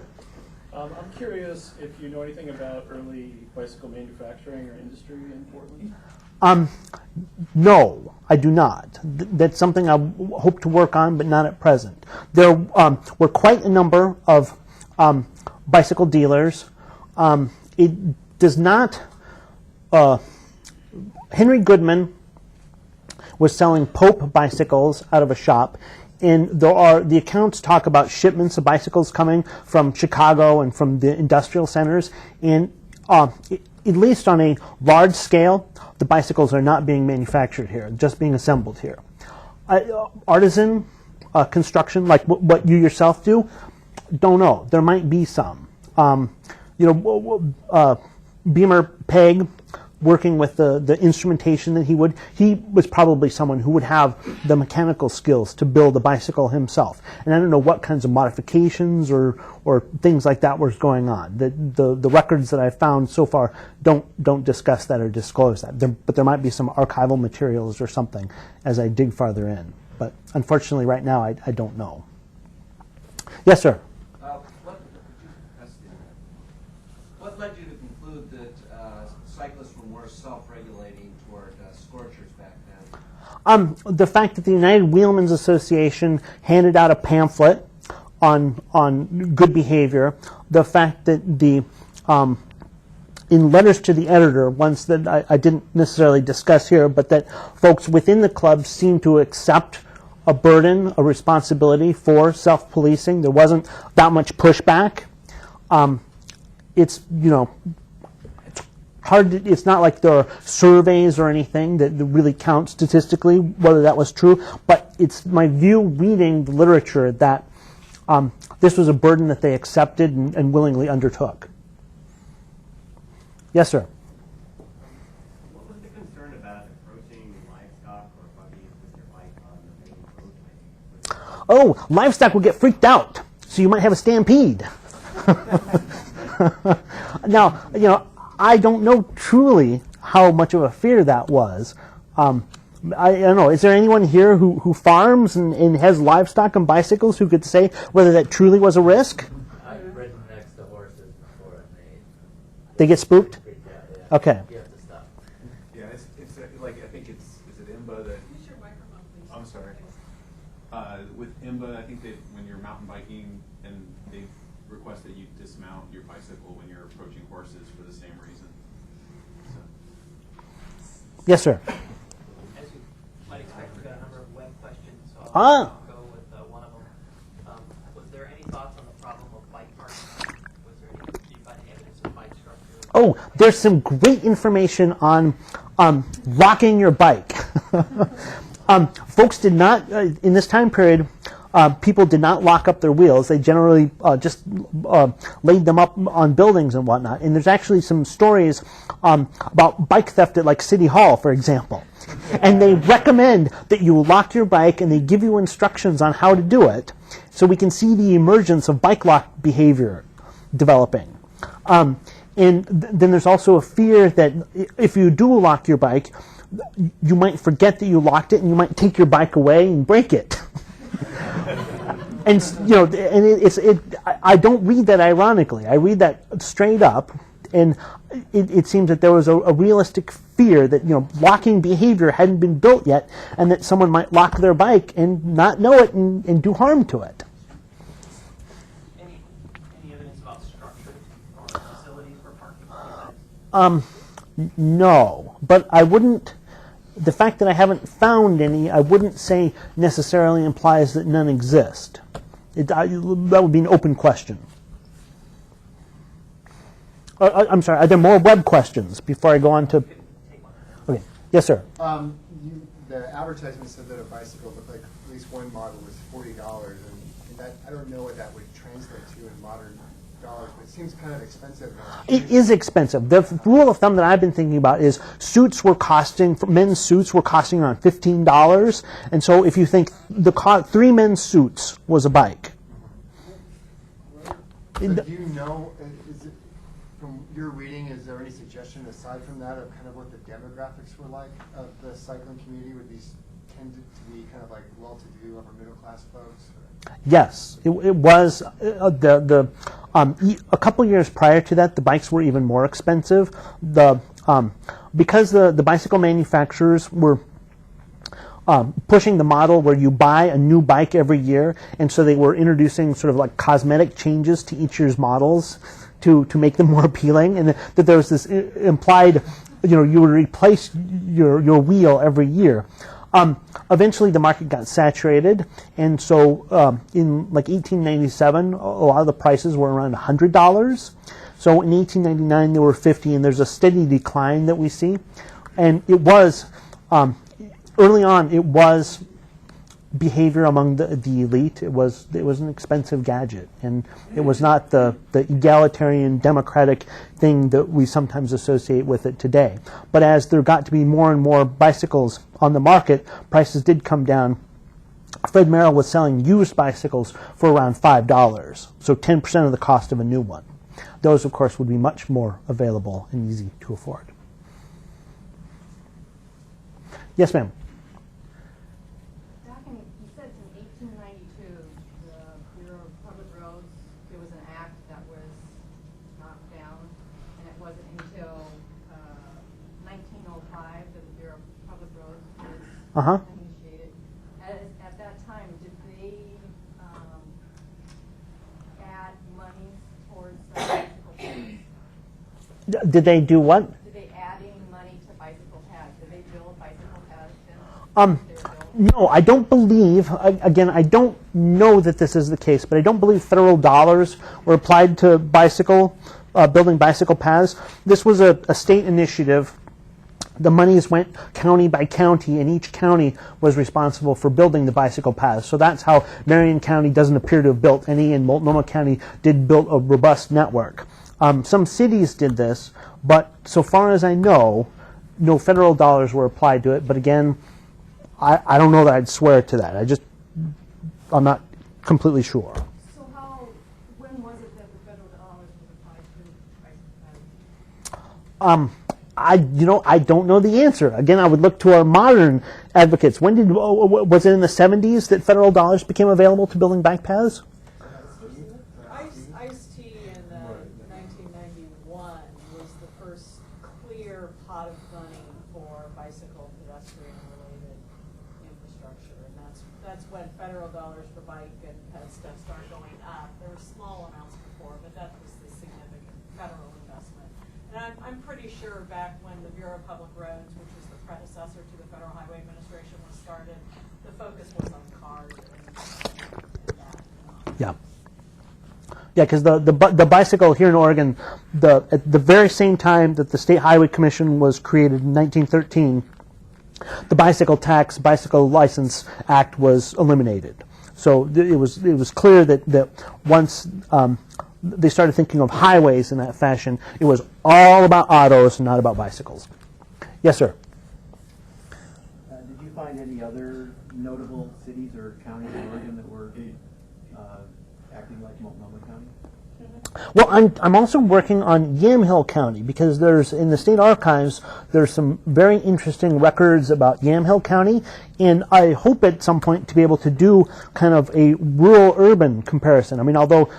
I'm curious if you know anything about early bicycle manufacturing or industry in Portland. No, I do not. That's something I hope to work on, but not at present. There were quite a number of bicycle dealers. It does not. Henry Goodman was selling Pope bicycles out of a shop, and the accounts talk about shipments of bicycles coming from Chicago and from the industrial centers, and at least on a large scale, the bicycles are not being manufactured here, just being assembled here. Artisan construction, like what you yourself do, don't know. There might be some. Beamer Pague, working with the instrumentation that he was probably someone who would have the mechanical skills to build a bicycle himself. And I don't know what kinds of modifications or things like that was going on. The records that I've found so far don't discuss that or disclose that. But there might be some archival materials or something as I dig farther in. But unfortunately right now I don't know. Yes, sir? What led you to conclude that cyclists were more self-regulating toward Scorchers back then? The fact that the United Wheelmen's Association handed out a pamphlet on good behavior, the fact that in letters to the editor, ones that I didn't necessarily discuss here, but that folks within the club seemed to accept a burden, a responsibility for self-policing. There wasn't that much pushback. It's hard. It's not like there are surveys or anything that really count statistically whether that was true. But it's my view, reading the literature, that this was a burden that they accepted and willingly undertook. Yes, sir. What was the concern about approaching livestock or buggies with your bike on the main roadway? Oh, livestock will get freaked out, so you might have a stampede. Now, I don't know truly how much of a fear that was. I don't know. Is there anyone here who farms and has livestock and bicycles who could say whether that truly was a risk? I've ridden next to horses before, and they get spooked? Yeah. Okay. You have to stop. Yeah, it's like, I think is it IMBA that? Use your microphone, please. I'm sorry. With IMBA, I think that when you're mountain biking, and they request that you dismount your bicycle when you're approaching horses for the same reason. So. Yes, sir. As you might expect, we've got a number of web questions, so Ah. I'll go with one of them. Was there any thoughts on the problem of bike parking? Was there any, did you find any evidence of bike structure? Oh, there's some great information on locking your bike. Folks did not, in this time period, people did not lock up their wheels. They generally just laid them up on buildings and whatnot. And there's actually some stories about bike theft at like City Hall, for example. And they recommend that you lock your bike, and they give you instructions on how to do it, so we can see the emergence of bike lock behavior developing. And then there's also a fear that if you do lock your bike, you might forget that you locked it, and you might take your bike away and break it. And I don't read that ironically. I read that straight up, and it seems that there was a realistic fear that locking behavior hadn't been built yet, and that someone might lock their bike and not know it and do harm to it. Any evidence about structures or facilities for parking? No, but I wouldn't. The fact that I haven't found any, I wouldn't say necessarily implies that none exist. That would be an open question. I'm sorry, are there more web questions before I go on to... Okay, yes, sir. The advertisement said that a bicycle looked like at least one model was $40, and that, I don't know what that would translate to in modern dollars, but it seems kind of expensive. It is expensive. The rule of thumb that I've been thinking about is men's suits were costing around $15, and so if you think three men's suits was a bike. So do you know, is it, from your reading, is there any suggestion aside from that of kind of what the demographics were like of the cycling community? Would these tended to be kind of like well-to-do upper middle-class folks? Yes, it was. A couple years prior to that, the bikes were even more expensive. because the bicycle manufacturers were pushing the model where you buy a new bike every year, and so they were introducing sort of like cosmetic changes to each year's models to make them more appealing, and that there was this implied, you would replace your wheel every year. Eventually, the market got saturated, and so in like 1897, a lot of the prices were around $100. So in 1899, they were 50, and there's a steady decline that we see. And it was early on, it was behavior among the elite. It was an expensive gadget, and it was not the egalitarian democratic thing that we sometimes associate with it today. But as there got to be more and more bicycles on the market, prices did come down. Fred Merrill was selling used bicycles for around $5, so 10% of the cost of a new one. Those, of course, would be much more available and easy to afford. Yes, ma'am. You said in 1892, the Bureau of Public Roads, there was an act that was knocked down, and it wasn't until 1905 that the Bureau of Public Roads was initiated. At that time, did they add money towards bicycle paths? Did they do what? Did they add any money to bicycle paths? Did they build bicycle paths then? No, I don't believe, again, I don't know that this is the case, but I don't believe federal dollars were applied to building bicycle paths. This was a state initiative. The monies went county by county, and each county was responsible for building the bicycle paths. So that's how Marion County doesn't appear to have built any, and Multnomah County did build a robust network. Some cities did this, but so far as I know, no federal dollars were applied to it. But again, I don't know that I'd swear to that. I'm not completely sure. So when was it that the federal dollars was applied to bicycle paths? I don't know the answer. Again, I would look to our modern advocates. Was it in the 70s that federal dollars became available to building bike paths? ICE-T in 1991 was the first clear pot of money for bicycle pedestrian-related infrastructure, and that's when federal dollars for bike and ped stuff started going up. There were small amounts before, but that was the significant federal investment. And I'm pretty sure back when the Bureau of Public Roads, which was the predecessor to the Federal Highway Administration, was started, the focus was on cars and that. Yeah. Yeah, because the bicycle here in Oregon, at the very same time that the State Highway Commission was created in 1913, the Bicycle License Act was eliminated. So it was clear that once they started thinking of highways in that fashion, it was all about autos and not about bicycles. Yes, sir. Did you find any other notable cities or counties in Oregon that were acting like Multnomah County? Well, I'm also working on Yamhill County because in the state archives there's some very interesting records about Yamhill County, and I hope at some point to be able to do kind of a rural-urban comparison. I mean, although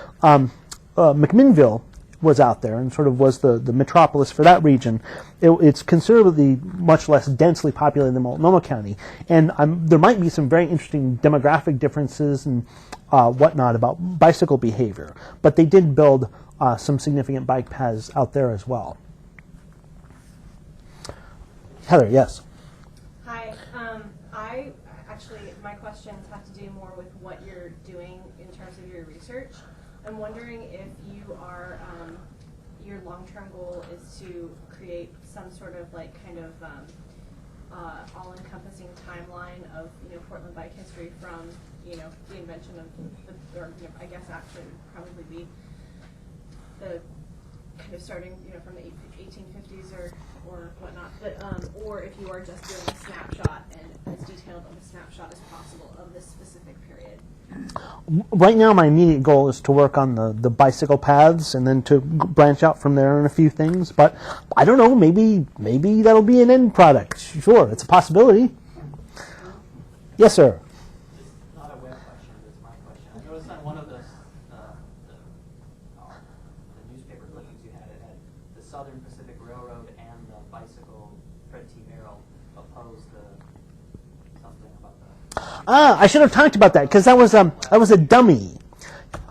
McMinnville was out there and sort of was the metropolis for that region, it's considerably much less densely populated than Multnomah County, and there might be some very interesting demographic differences and whatnot about bicycle behavior, but they did build some significant bike paths out there as well. Heather, yes. Hi. My questions have to do more with what you're doing in terms of your research. I'm wondering if you are, your long-term goal is to create some sort of all-encompassing timeline of Portland bike history from the invention of I guess actually probably be the kind of starting from the 1850s or whatnot, but or if you are just doing a snapshot and as detailed of a snapshot as possible of this specific period. Right now, my immediate goal is to work on the bicycle paths and then to branch out from there on a few things. But I don't know, maybe that'll be an end product. Sure, it's a possibility. Yes, sir. It's not a web question, it's my question. I noticed on one of the newspaper clippings you had, it had the Southern Pacific Railroad and the bicycle Fred T. Merrill opposed something about that. I should have talked about that because that was a dummy.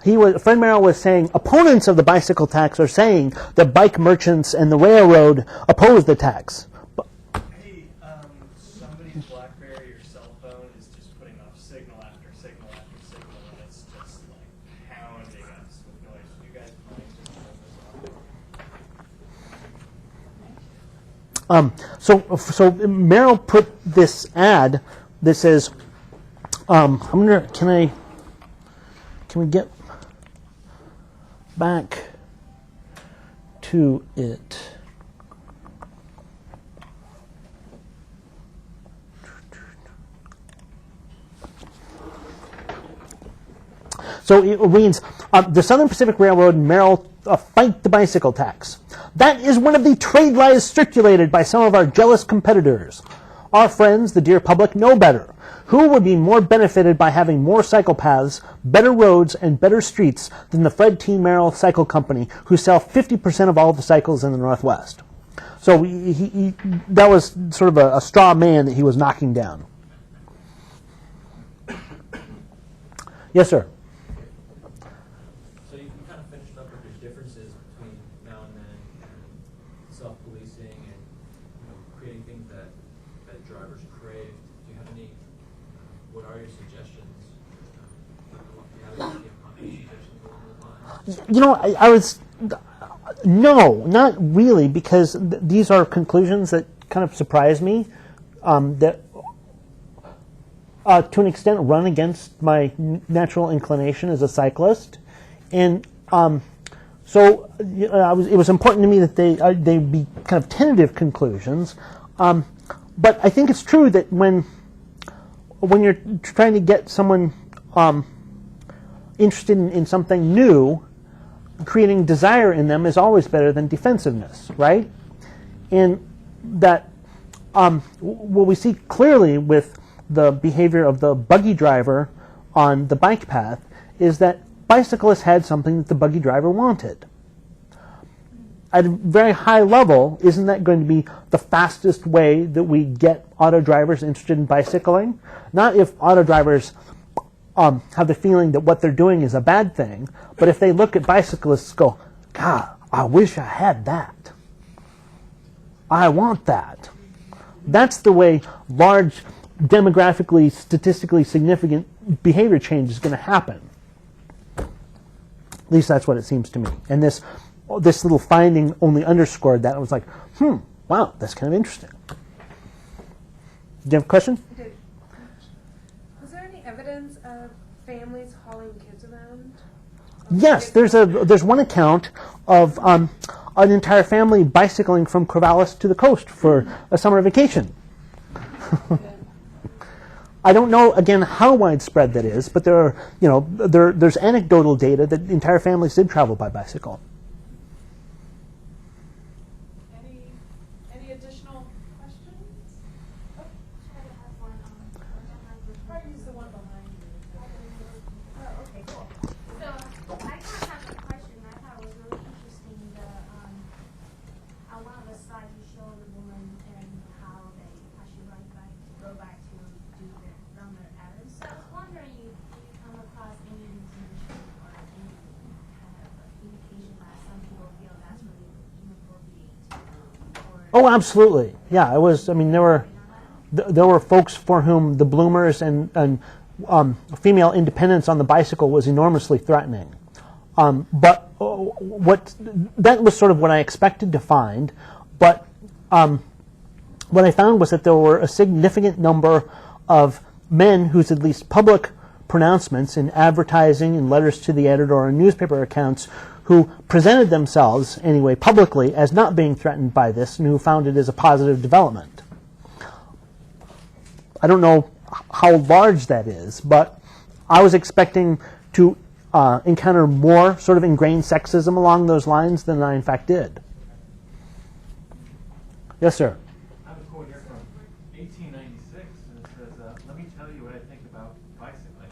Fred Merrill was saying opponents of the bicycle tax are saying that bike merchants and the railroad oppose the tax. Hey, somebody's BlackBerry or cell phone is just putting off signal after signal after signal, and it's just like pounding us with noise. Do you guys mind just turn this off? So Merrill put this ad that says, can we get back to it? So it reads, the Southern Pacific Railroad and Merrill fight the bicycle tax. That is one of the trade lies circulated by some of our jealous competitors. Our friends, the dear public, know better. Who would be more benefited by having more cycle paths, better roads, and better streets than the Fred T. Merrill Cycle Company, who sell 50% of all the cycles in the Northwest? So that was sort of a straw man that he was knocking down. Yes, sir. So you kind of finished up with the differences between now and then and self-policing and creating things that drivers crave. Do you have any? What are your suggestions? Do you have any suggestions along those lines? No, not really, because these are conclusions that kind of surprise me, that to an extent run against my natural inclination as a cyclist, and so it was important to me that they be kind of tentative conclusions. But I think it's true that when you're trying to get someone interested in something new, creating desire in them is always better than defensiveness, right? And that what we see clearly with the behavior of the buggy driver on the bike path is that bicyclists had something that the buggy driver wanted. At a very high level, isn't that going to be the fastest way that we get auto drivers interested in bicycling? Not if auto drivers have the feeling that what they're doing is a bad thing, but if they look at bicyclists and go, God, I wish I had that. I want that. That's the way large, demographically, statistically significant behavior change is going to happen. At least that's what it seems to me. And this little finding only underscored that. It was like, wow, that's kind of interesting. Do you have a question? Was there any evidence of families hauling kids around? Yes, there's one account of an entire family bicycling from Corvallis to the coast for a summer vacation. I don't know, again, how widespread that is, but there's anecdotal data that entire families did travel by bicycle. Any additional questions? Oh, I have one. Probably use the one behind you. Oh, okay, cool. So I kind of have a question. I thought it was really interesting. On one of the slides you showed the woman and how she rode back to run their errands. So I was wondering if you come across any information or any kind of indication that some people feel that's really inappropriate. Oh, absolutely. Yeah, it was. I mean, there were folks for whom the bloomers and female independence on the bicycle was enormously threatening. But that was sort of what I expected to find. But what I found was that there were a significant number of men whose at least public pronouncements in advertising and letters to the editor and newspaper accounts who presented themselves, anyway, publicly as not being threatened by this and who found it as a positive development. I don't know how large that is, but I was expecting to encounter more sort of ingrained sexism along those lines than I in fact did. Yes, sir. I have a quote here from 1896, and it says, let me tell you what I think about bicycling.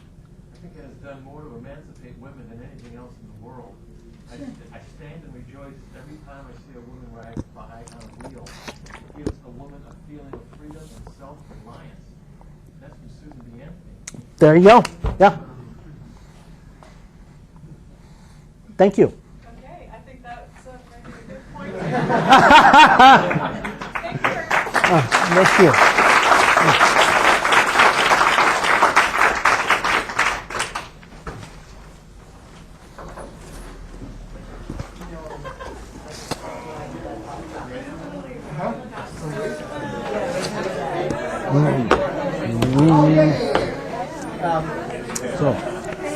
I think it has done more to emancipate women than anything else in the world. I stand and rejoice every time I see a woman ride by on a wheel. It gives a woman a feeling of freedom and self-reliance. That's from Susan B. Anthony. There you go. Yeah. Thank you. Okay, I think that's maybe a good point. Thank you.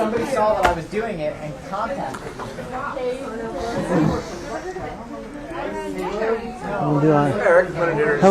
Somebody saw that I was doing it and contacted me. We'll do